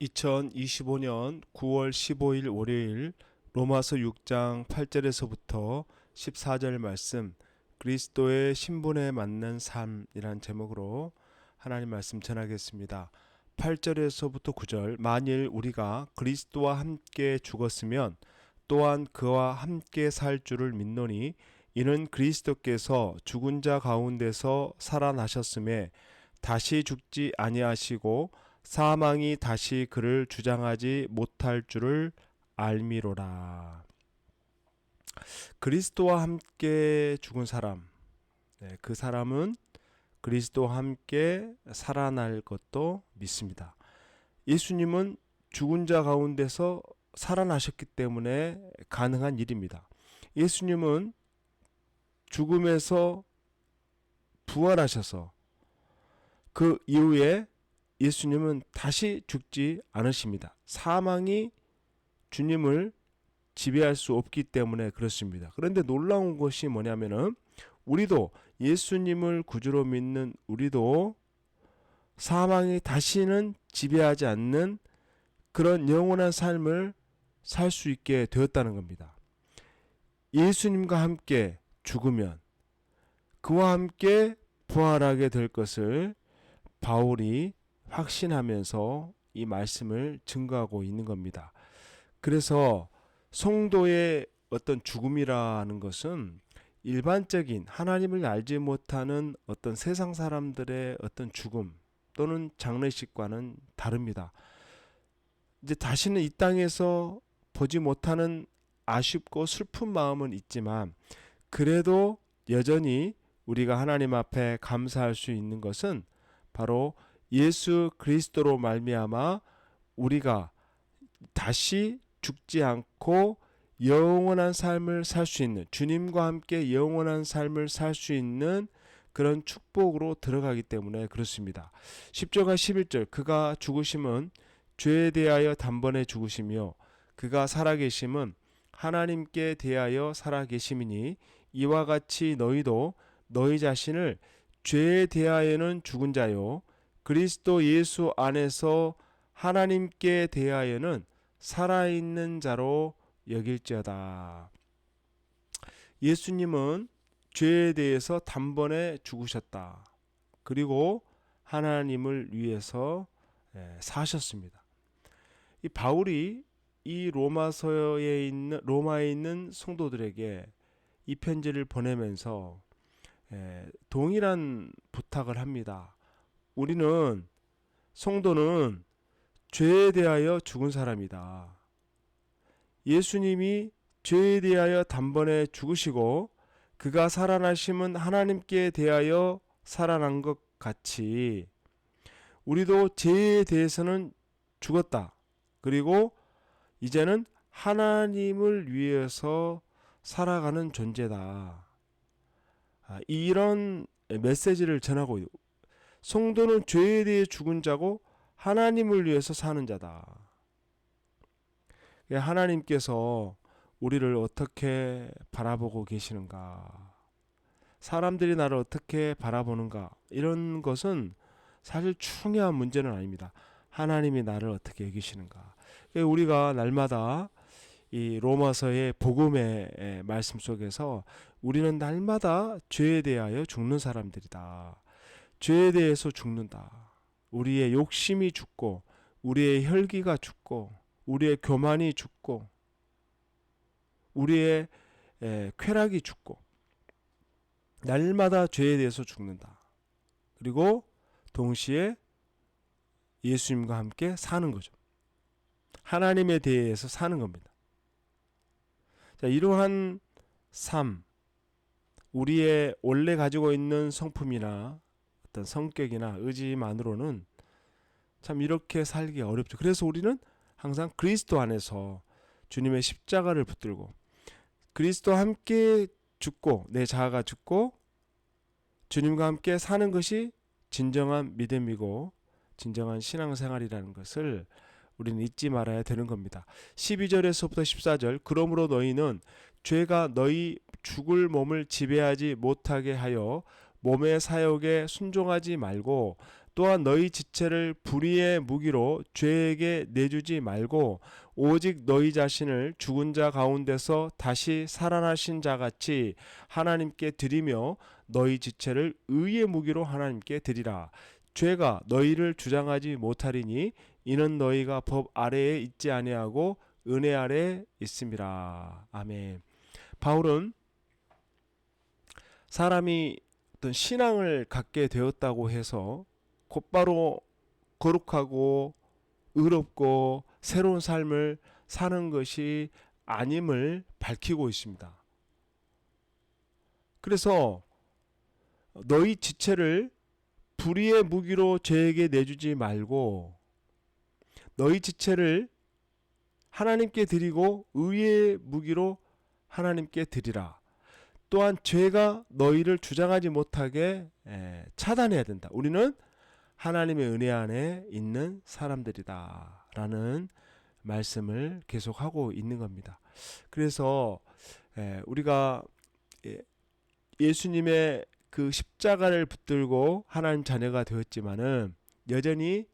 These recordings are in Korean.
2025년 9월 15일 월요일 로마서 6장 8절에서부터 14절 말씀 그리스도의 신분에 맞는 삶이란 제목으로 하나님 말씀 전하겠습니다. 8절에서부터 9절 만일 우리가 그리스도와 함께 죽었으면 또한 그와 함께 살 줄을 믿노니 이는 그리스도께서 죽은 자 가운데서 살아나셨음에 다시 죽지 아니하시고 사망이 다시 그를 주장하지 못할 줄을 알미로라. 그리스도와 함께 죽은 사람, 그 사람은 그리스도와 함께 살아날 것도 믿습니다. 예수님은 죽은 자 가운데서 살아나셨기 때문에 가능한 일입니다. 예수님은 죽음에서 부활하셔서 그 이후에 예수님은 다시 죽지 않으십니다. 사망이 주님을 지배할 수 없기 때문에 그렇습니다. 그런데 놀라운 것이 뭐냐면은 우리도 예수님을 구주로 믿는 우리도 사망이 다시는 지배하지 않는 그런 영원한 삶을 살 수 있게 되었다는 겁니다. 예수님과 함께 죽으면 그와 함께 부활하게 될 것을 바울이 확신하면서 이 말씀을 증거하고 있는 겁니다. 그래서 성도의 어떤 죽음이라는 것은 일반적인 하나님을 알지 못하는 어떤 세상 사람들의 어떤 죽음 또는 장례식과는 다릅니다. 이제 다시는 이 땅에서 보지 못하는 아쉽고 슬픈 마음은 있지만 그래도 여전히 우리가 하나님 앞에 감사할 수 있는 것은 바로 예수 그리스도로 말미암아 우리가 다시 죽지 않고 영원한 삶을 살 수 있는, 주님과 함께 영원한 삶을 살 수 있는 그런 축복으로 들어가기 때문에 그렇습니다. 10절과 11절 그가 죽으심은 죄에 대하여 단번에 죽으시며 그가 살아계심은 하나님께 대하여 살아계심이니 이와 같이 너희도 너희 자신을 죄에 대하여는 죽은 자요 그리스도 예수 안에서 하나님께 대하여는 살아있는 자로 여길지어다. 예수님은 죄에 대해서 단번에 죽으셨다. 그리고 하나님을 위해서 사셨습니다. 이 바울이 이 로마에 있는 성도들에게 이 편지를 보내면서 동일한 부탁을 합니다. 우리는 성도는 죄에 대하여 죽은 사람이다. 예수님이 죄에 대하여 단번에 죽으시고 그가 살아나심은 하나님께 대하여 살아난 것 같이 우리도 죄에 대해서는 죽었다. 그리고 이제는 하나님을 위해서 살아가는 존재다. 이런 메시지를 전하고 성도는 죄에 대해 죽은 자고 하나님을 위해서 사는 자다. 하나님께서 우리를 어떻게 바라보고 계시는가? 사람들이 나를 어떻게 바라보는가? 이런 것은 사실 중요한 문제는 아닙니다. 하나님이 나를 어떻게 여기시는가? 우리가 날마다 이 로마서의 복음의 말씀 속에서 우리는 날마다 죄에 대하여 죽는 사람들이다. 죄에 대해서 죽는다. 우리의 욕심이 죽고 우리의 혈기가 죽고 우리의 교만이 죽고 우리의 쾌락이 죽고 날마다 죄에 대해서 죽는다. 그리고 동시에 예수님과 함께 사는 거죠. 하나님에 대해서 사는 겁니다. 자, 이러한 삶, 우리의 원래 가지고 있는 성품이나 어떤 성격이나 의지만으로는 참 이렇게 살기 어렵죠. 그래서 우리는 항상 그리스도 안에서 주님의 십자가를 붙들고 그리스도와 함께 죽고 내 자아가 죽고 주님과 함께 사는 것이 진정한 믿음이고 진정한 신앙생활이라는 것을 우리는 잊지 말아야 되는 겁니다. 12절에서부터 14절 그러므로 너희는 죄가 너희 죽을 몸을 지배하지 못하게 하여 몸의 사욕에 순종하지 말고 또한 너희 지체를 불의의 무기로 죄에게 내주지 말고 오직 너희 자신을 죽은 자 가운데서 다시 살아나신 자같이 하나님께 드리며 너희 지체를 의의 무기로 하나님께 드리라. 죄가 너희를 주장하지 못하리니 이는 너희가 법 아래에 있지 아니하고 은혜 아래에 있음이라. 아멘. 바울은 사람이 어떤 신앙을 갖게 되었다고 해서 곧바로 거룩하고 의롭고 새로운 삶을 사는 것이 아님을 밝히고 있습니다. 그래서 너희 지체를 불의의 무기로 죄에게 내주지 말고 너희 지체를 하나님께 드리고 의의 무기로 하나님께 드리라. 또한 죄가 너희를 주장하지 못하게 차단해야 된다. 우리는 하나님의 은혜 안에 있는 사람들이다 라는 말씀을 계속하고 있는 겁니다. 그래서 우리가 예수님의 그 십자가를 붙들고 하나님 자녀가 되었지만은 여전히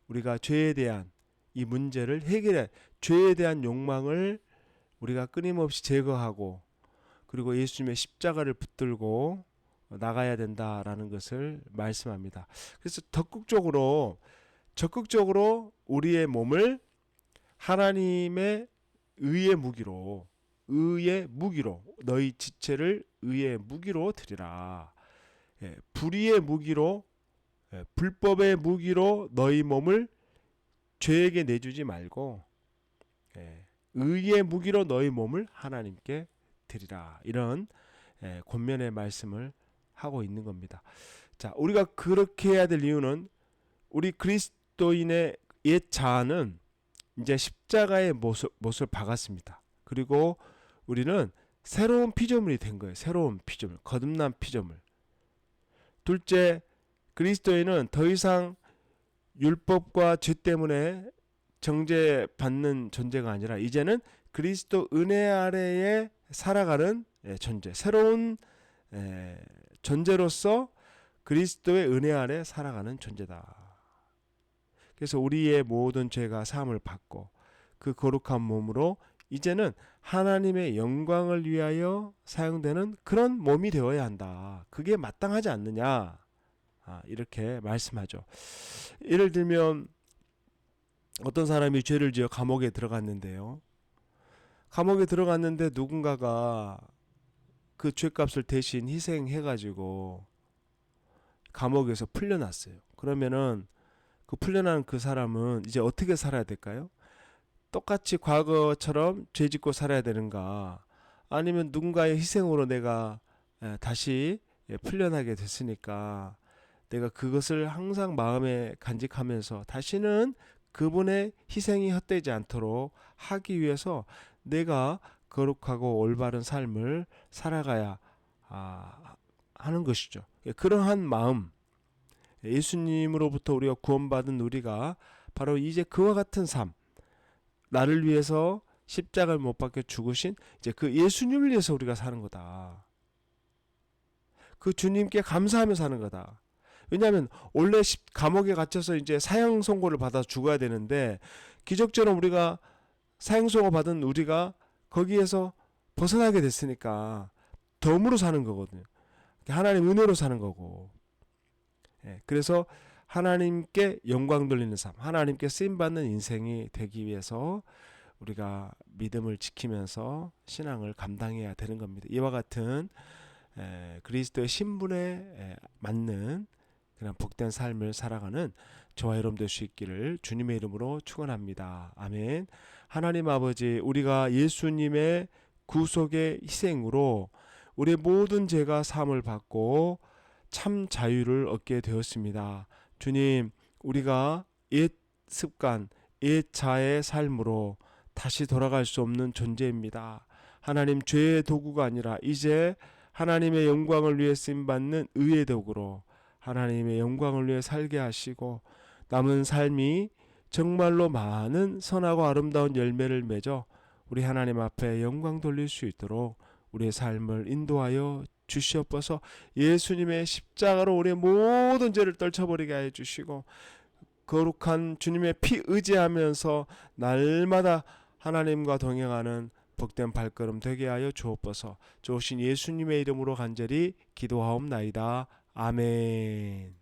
우리가 죄에 대한 이 문제를 해결해 죄에 대한 욕망을 우리가 끊임없이 제거하고 그리고 예수님의 십자가를 붙들고 나가야 된다라는 것을 말씀합니다. 그래서 적극적으로 우리의 몸을 하나님의 의의 무기로 너희 지체를 의의 무기로 드리라. 불의의 무기로 불법의 무기로 너희 몸을 죄에게 내주지 말고 의의 무기로 너희 몸을 하나님께 드리라. 이런 권면의 말씀을 하고 있는 겁니다. 자, 우리가 그렇게 해야 될 이유는 우리 그리스도인의 옛 자아는 이제 십자가의 못을 박았습니다. 그리고 우리는 새로운 피조물이 된 거예요. 새로운 피조물, 거듭난 피조물. 둘째, 그리스도인은 더 이상 율법과 죄 때문에 정죄받는 존재가 아니라 이제는 그리스도 은혜 아래에 살아가는 존재, 새로운 존재로서 그리스도의 은혜 아래 살아가는 존재다. 그래서 우리의 모든 죄가 사함을 받고 그 거룩한 몸으로 이제는 하나님의 영광을 위하여 사용되는 그런 몸이 되어야 한다. 그게 마땅하지 않느냐? 이렇게 말씀하죠. 예를 들면 어떤 사람이 죄를 지어 감옥에 들어갔는데요. 감옥에 들어갔는데 누군가가 그 죄값을 대신 희생해가지고 감옥에서 풀려났어요. 그러면은 그 풀려난 그 사람은 이제 어떻게 살아야 될까요? 똑같이 과거처럼 죄 짓고 살아야 되는가? 아니면 누군가의 희생으로 내가 다시 풀려나게 됐으니까 내가 그것을 항상 마음에 간직하면서 다시는 그분의 희생이 헛되지 않도록 하기 위해서 내가 거룩하고 올바른 삶을 살아가야 하는 것이죠. 그러한 마음, 예수님으로부터 우리가 구원받은 우리가 바로 이제 그와 같은 삶, 나를 위해서 십자가를 못 박혀 죽으신 이제 그 예수님을 위해서 우리가 사는 거다. 그 주님께 감사하며 사는 거다. 왜냐하면 원래 감옥에 갇혀서 이제 사형 선고를 받아 죽어야 되는데 기적처럼 우리가 사형 선고 받은 우리가 거기에서 벗어나게 됐으니까 덤으로 사는 거거든요. 하나님 은혜로 사는 거고. 그래서 하나님께 영광 돌리는 삶, 하나님께 쓰임 받는 인생이 되기 위해서 우리가 믿음을 지키면서 신앙을 감당해야 되는 겁니다. 이와 같은 그리스도의 신분에 맞는 그런 복된 삶을 살아가는 저와 여러분 될 수 있기를 주님의 이름으로 축원합니다. 아멘. 하나님 아버지, 우리가 예수님의 구속의 희생으로 우리의 모든 죄가 사함을 받고 참 자유를 얻게 되었습니다. 주님, 우리가 옛 습관, 옛 자의 삶으로 다시 돌아갈 수 없는 존재입니다. 하나님, 죄의 도구가 아니라 이제 하나님의 영광을 위해 쓰임받는 의의 도구로 하나님의 영광을 위해 살게 하시고 남은 삶이 정말로 많은 선하고 아름다운 열매를 맺어 우리 하나님 앞에 영광 돌릴 수 있도록 우리의 삶을 인도하여 주시옵소서. 예수님의 십자가로 우리의 모든 죄를 떨쳐버리게 하여 주시고 거룩한 주님의 피 의지하면서 날마다 하나님과 동행하는 복된 발걸음 되게 하여 주옵소서. 좋으신 예수님의 이름으로 간절히 기도하옵나이다. 아멘.